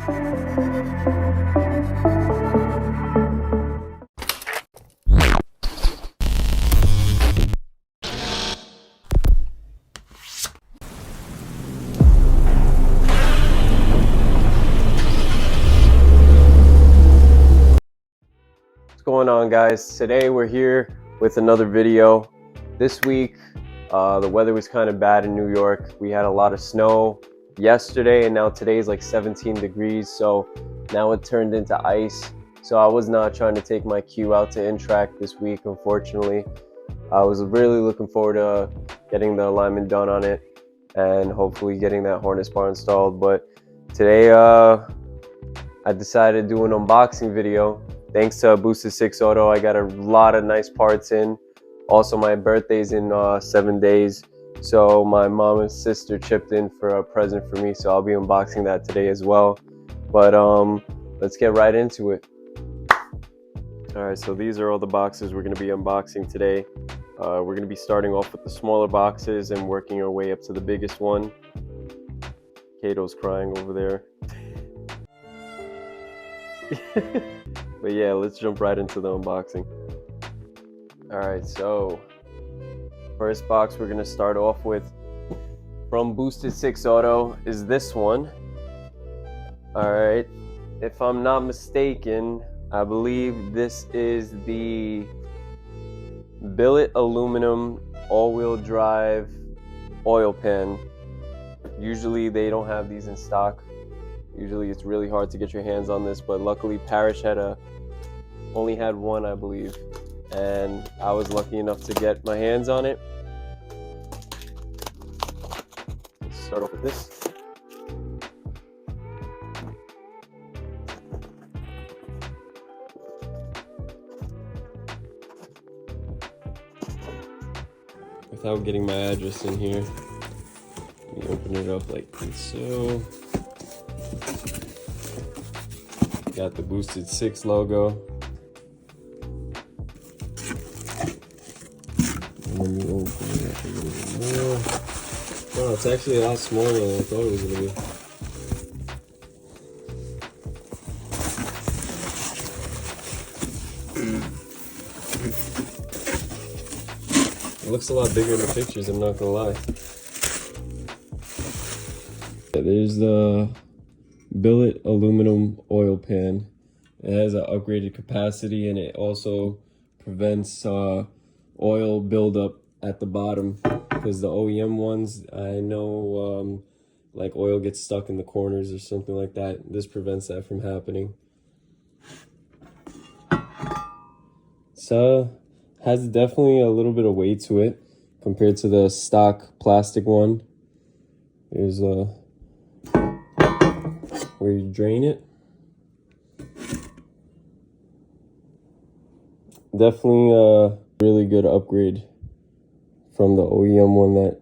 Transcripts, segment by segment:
What's going on, guys? Today we're here with another video. This week the weather was kind of bad in New York. We had a lot of snow yesterday, and now today's like 17 degrees, so now it turned into ice. So I was not trying to take my cue out to in-track this week, unfortunately. I was really looking forward to getting the alignment done on it and hopefully getting that harness bar installed, but today I decided to do an unboxing video. Thanks to Boosted 6 Auto, I got a lot of nice parts in. Also, my birthday's in 7 days, so my mom and sister chipped in for a present for me, so I'll be unboxing that today as well. But let's get right into it. Alright, so these are all the boxes we're going to be unboxing today. We're going to be starting off with the smaller boxes and working our way up to the biggest one. Kato's crying over there. But yeah, let's jump right into the unboxing. Alright, so first box we're going to start off with from Boosted 6 Auto is this one. Alright, if I'm not mistaken, I believe this is the billet aluminum all-wheel drive oil pan. Usually they don't have these in stock. Usually it's really hard to get your hands on this, but luckily Parrish only had one, I believe, and I was lucky enough to get my hands on it. Let's start off with this. Without getting my address in here, let me open it up like so. Got the Boosted 6 logo. Let me open it up a little bit more. Oh, it's actually a lot smaller than I thought it was gonna be. It looks a lot bigger in the pictures, I'm not gonna lie. Yeah, there's the billet aluminum oil pan. It has an upgraded capacity, and it also prevents oil buildup at the bottom, because the OEM ones, I know like oil gets stuck in the corners or something like that. This prevents that from happening. So has definitely a little bit of weight to it compared to the stock plastic one. Here's where you drain it. Definitely a really good upgrade from the OEM one that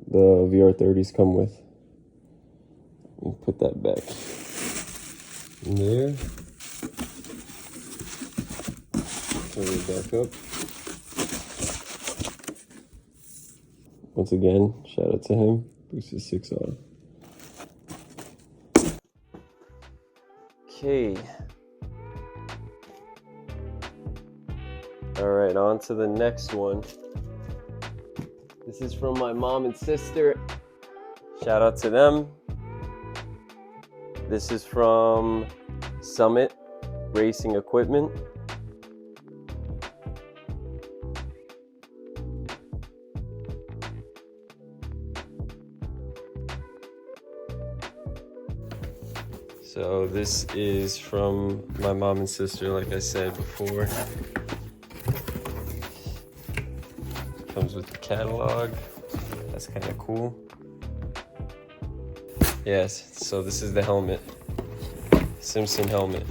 the VR30s come with. We'll put that back in there. Turn it back up. Once again, shout out to him, Boosted 6 Auto. Okay. Alright, on to the next one. This is from my mom and sister. Shout out to them. This is from Summit Racing Equipment. So this is from my mom and sister, like I said before. Comes with the catalog. That's kind of cool. Yes, so this is the helmet. Simpson helmet.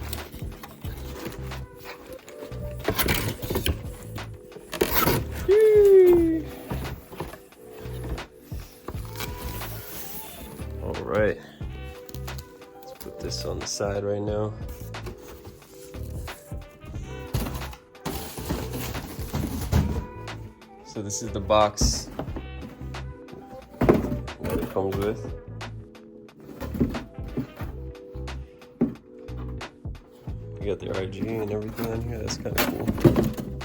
All right. This on the side right now. So this is the box that it comes with. You got the RG and everything on here. That's kind of cool.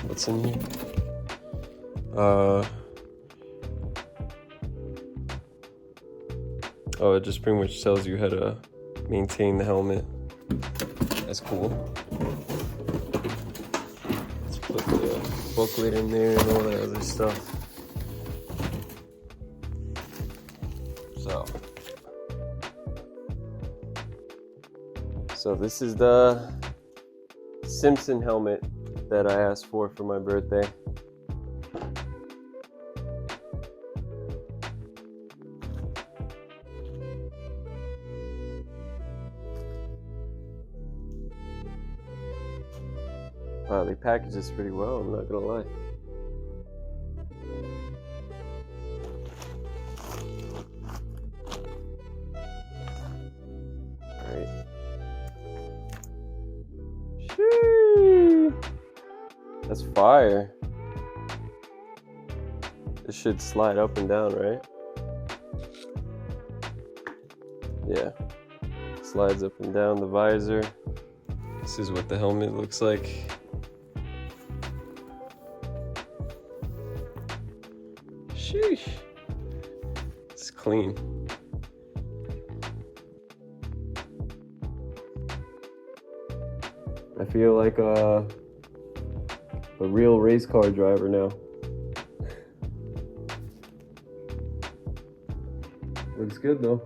What's in here? Oh, it just pretty much tells you how to maintain the helmet. That's cool. Let's put the booklet in there and all that other stuff. So this is the Simpson helmet that I asked for my birthday. Wow, they package this pretty well, I'm not gonna lie. Alright. Sheesh. That's fire. This should slide up and down, right? Yeah. Slides up and down the visor. This is what the helmet looks like. Sheesh. It's clean. I feel like a real race car driver now. Looks good though.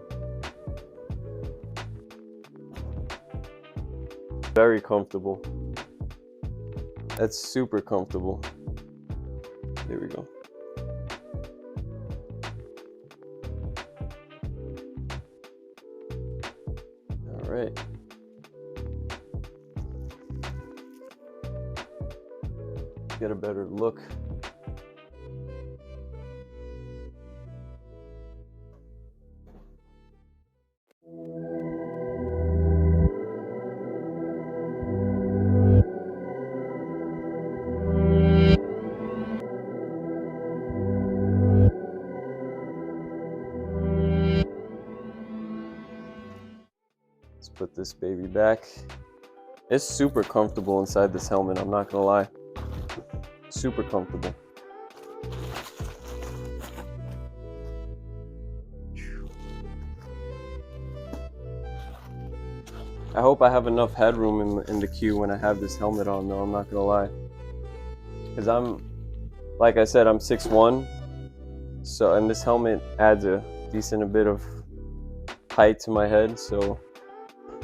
Very comfortable. That's super comfortable. There we go. All right. Get a better look. Let's put this baby back. It's super comfortable inside this helmet, I'm not gonna lie. Super comfortable. I hope I have enough headroom in the queue when I have this helmet on though, I'm not gonna lie. Because like I said, I'm 6'1", so, and this helmet adds a decent bit of height to my head, so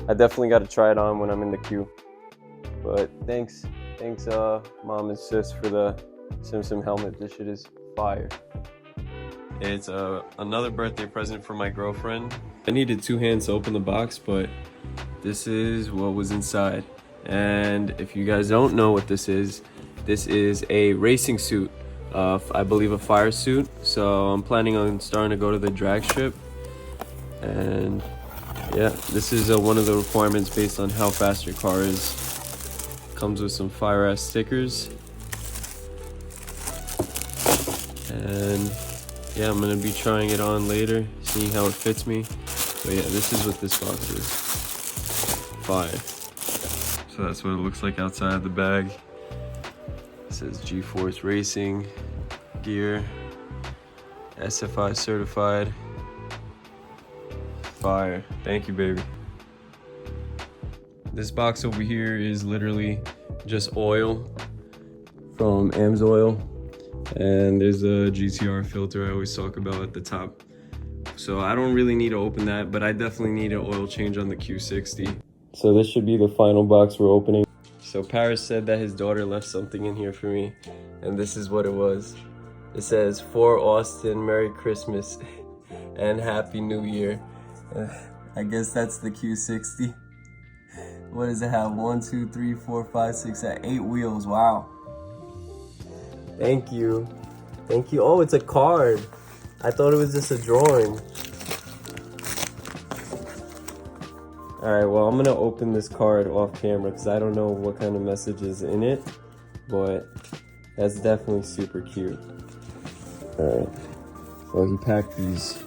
I definitely got to try it on when I'm in the queue. But thanks mom and sis for the Simpson helmet. This shit is fire. It's another birthday present for my girlfriend. I needed two hands to open the box, but this is what was inside. And if you guys don't know what this is a racing suit, I believe a fire suit. So I'm planning on starting to go to the drag strip, and yeah, this is one of the requirements based on how fast your car is. Comes with some fire ass stickers, and yeah, I'm gonna be trying it on later, seeing how it fits me. But yeah, this is what this box is. Fire. So that's what it looks like outside the bag. It says G-Force Racing gear, SFI certified. Fire. Thank you, baby. This box over here is literally just oil from AMSOIL, and there's a GTR filter I always talk about at the top. So I don't really need to open that, but I definitely need an oil change on the Q60. So this should be the final box we're opening. So Paris said that his daughter left something in here for me, and this is what it was. It says, "For Austin, Merry Christmas and Happy New Year." I guess that's the Q60. What does it have? 1, 2, 3, 4, 5, 6, 8 wheels. Wow. Thank you. Thank you. Oh, it's a card. I thought it was just a drawing. Alright, well, I'm going to open this card off camera because I don't know what kind of message is in it, but that's definitely super cute. Alright, so he packed these.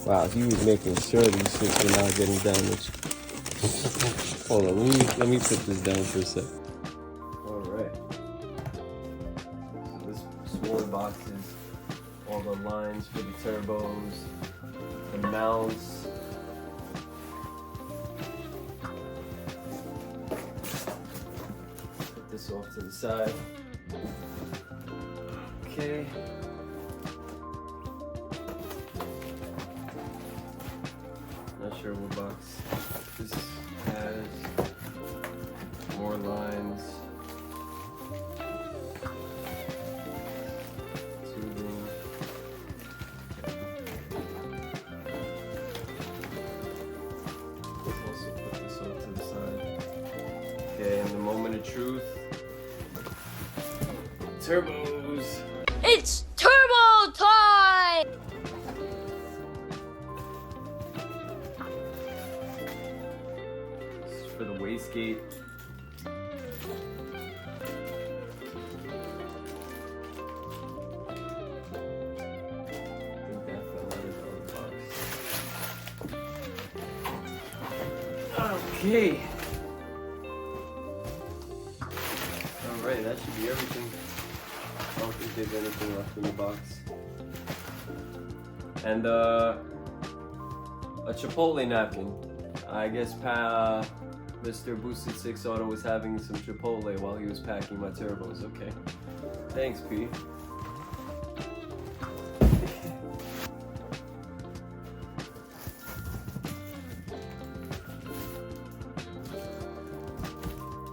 Wow, he was making sure these shits were not getting damaged. Hold on, let me put this down for a sec. All right. So this smaller box is all the lines for the turbos, the mounts. Put this off to the side. Okay. Not sure what box this has. More lines. Tubing. Let's also put this off to the side. Okay, and the moment of truth. Turbos. It's turbo time! This is for the wastegate. I think that fell out of the box. Okay. Alright, that should be everything. I don't think there's anything left in the box. And a Chipotle napkin. I guess Mr. Boosted 6 Auto was having some Chipotle while he was packing my turbos. Okay. Thanks, P.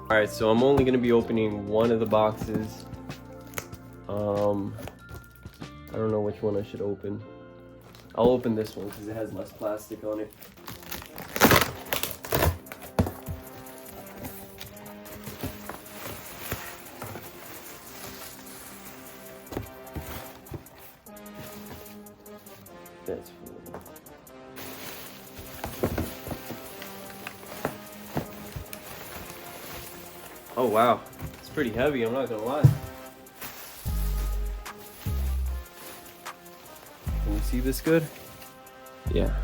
Alright, so I'm only going to be opening one of the boxes. I don't know which one I should open. I'll open this one because it has less plastic on it. That's cool. Oh wow, it's pretty heavy, I'm not gonna lie. Can you see this good? Yeah.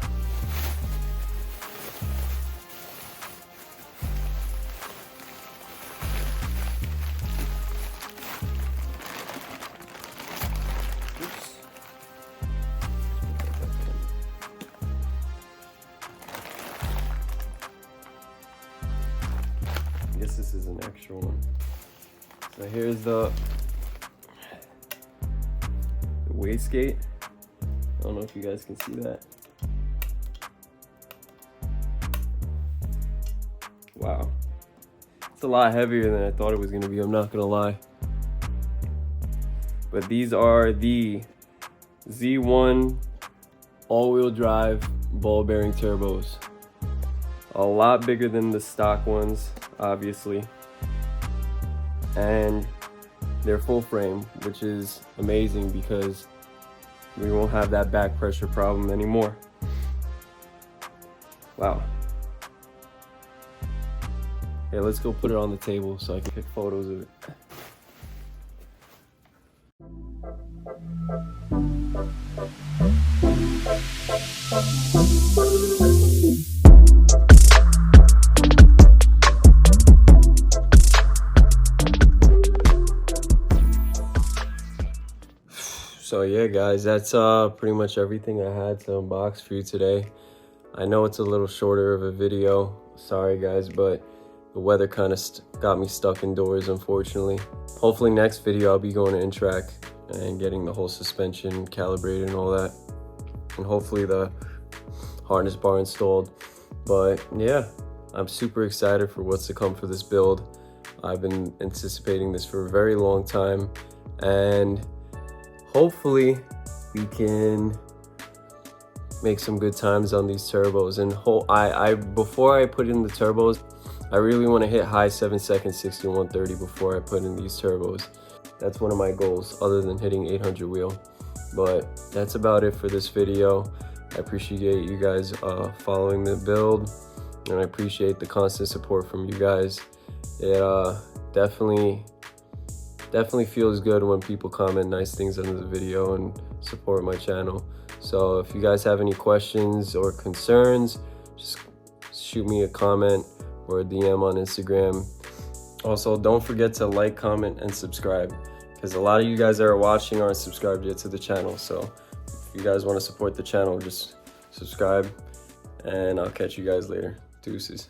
Oops. I guess this is an extra one. So here's the wastegate. I don't know if you guys can see that. Wow. It's a lot heavier than I thought it was gonna be, I'm not gonna lie. But these are the Z1 all-wheel drive ball bearing turbos. A lot bigger than the stock ones, obviously. And they're full frame, which is amazing because we won't have that back pressure problem anymore. Wow. Okay, let's go put it on the table so I can take photos of it. So yeah guys, that's pretty much everything I had to unbox for you today. I know it's a little shorter of a video, sorry guys, but the weather kind of got me stuck indoors unfortunately. Hopefully next video I'll be going to in-track and getting the whole suspension calibrated and all that, and hopefully the harness bar installed. But yeah, I'm super excited for what's to come for this build. I've been anticipating this for a very long time, and hopefully we can make some good times on these turbos. And before I put in the turbos, I really want to hit high 7 seconds 6130 before I put in these turbos. That's one of my goals, other than hitting 800 wheel. But that's about it for this video. I appreciate you guys following the build, and I appreciate the constant support from you guys. It definitely feels good when people comment nice things under the video and support my channel. So if you guys have any questions or concerns, just shoot me a comment or a DM on Instagram. Also, don't forget to like, comment, and subscribe, because a lot of you guys that are watching aren't subscribed yet to the channel. So if you guys want to support the channel, just subscribe, and I'll catch you guys later. Deuces.